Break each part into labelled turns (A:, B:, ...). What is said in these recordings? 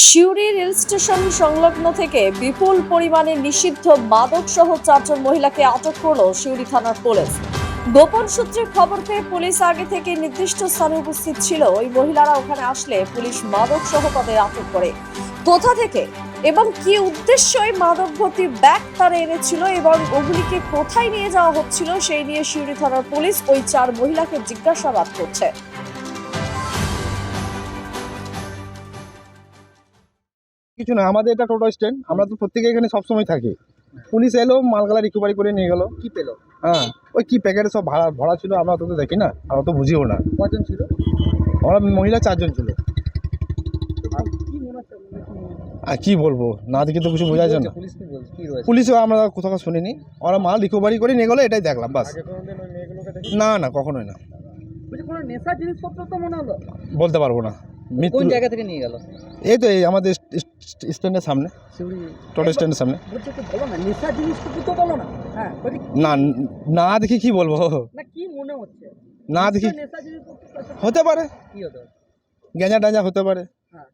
A: Suri rail station সংলগ্ন থেকে বিপুল পরিমাণে নিষিদ্ধ মাদক সহ 4 জন মহিলাকে আটক করল সিউড়ি থানার পুলিশ। গোপন সূত্রে খবর পেয়ে পুলিশ আগে থেকে নির্দিষ্ট স্থানে উপস্থিত ছিল। ওই মহিলারা ওখানে আসলে পুলিশ মাদক সহ তাদের আটক করে। কোথা থেকে এবং কি উদ্দেশ্যে ওই মাদক ভর্তি ব্যাগ তারা এনেছিল এবং ওগুলিকে কোথায় নিয়ে যাওয়া হচ্ছিল সেই নিয়ে সিউড়ি থানার পুলিশ ওই 4 মহিলাকে জিজ্ঞাসাবাদ করছে।
B: কিছু না, আমাদের এটা টোটো স্ট্যান্ড, আমরা তো প্রত্যেকে এখানে সবসময় থাকি। পুলিশ এলো, মালগালা রিকভারি করে নিয়ে গেল।
C: কি পেলো?
B: হ্যাঁ, ওই কি প্যাকেটে সব ভরা ছিল, আমরা তো দেখি না, আমরা তো বুঝিও না।
C: কজন ছিল?
B: আমরা মহিলা 4 জন ছিল।
C: কি মনে হচ্ছে?
B: আর কি বলবো, না দেখে তো কিছু বোঝা যায় না।
C: পুলিশ কি বলছে? কি রয়েছে?
B: পুলিশও আমরা কোথাও শুনিনি, ওরা মাল রিকভারি করে নিয়ে গেলো, এটাই দেখলাম বাস। না না, কখনোই না,
C: বলছে কোনো নেশার জিনিসপত্র তো মনে হলো।
B: বলতে পারবো না।
C: কোন জায়গা থেকে নিয়ে গেল?
B: এই তো এই আমাদের স্ট্যান্ডের সামনে,
C: সিউড়ি
B: টোটো স্ট্যান্ডের সামনে।
C: বলছে তো বলো না, নেশার জিনিসপত্র তো বলো না। হ্যাঁ, বলছি
B: না না দেখি কি বলবো,
C: না কি মনে হচ্ছে?
B: না দেখি
C: নেশার জিনিসপত্র
B: হতে পারে,
C: কি হতো?
B: গেঁজা টাঁজা হতে পারে।
C: হ্যাঁ।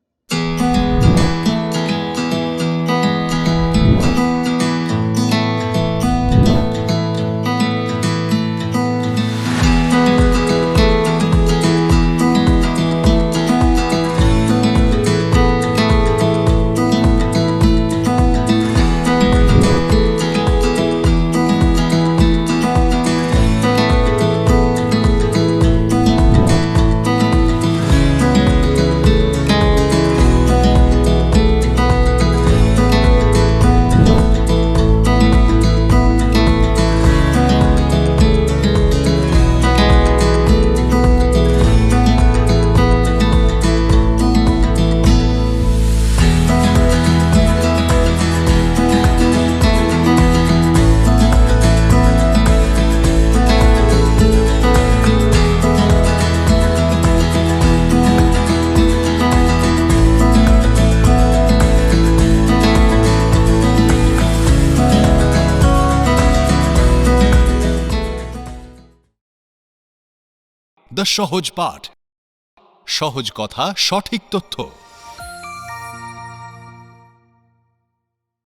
D: দ্য সহজ পাঠ, সহজ কথা, সঠিক তথ্য।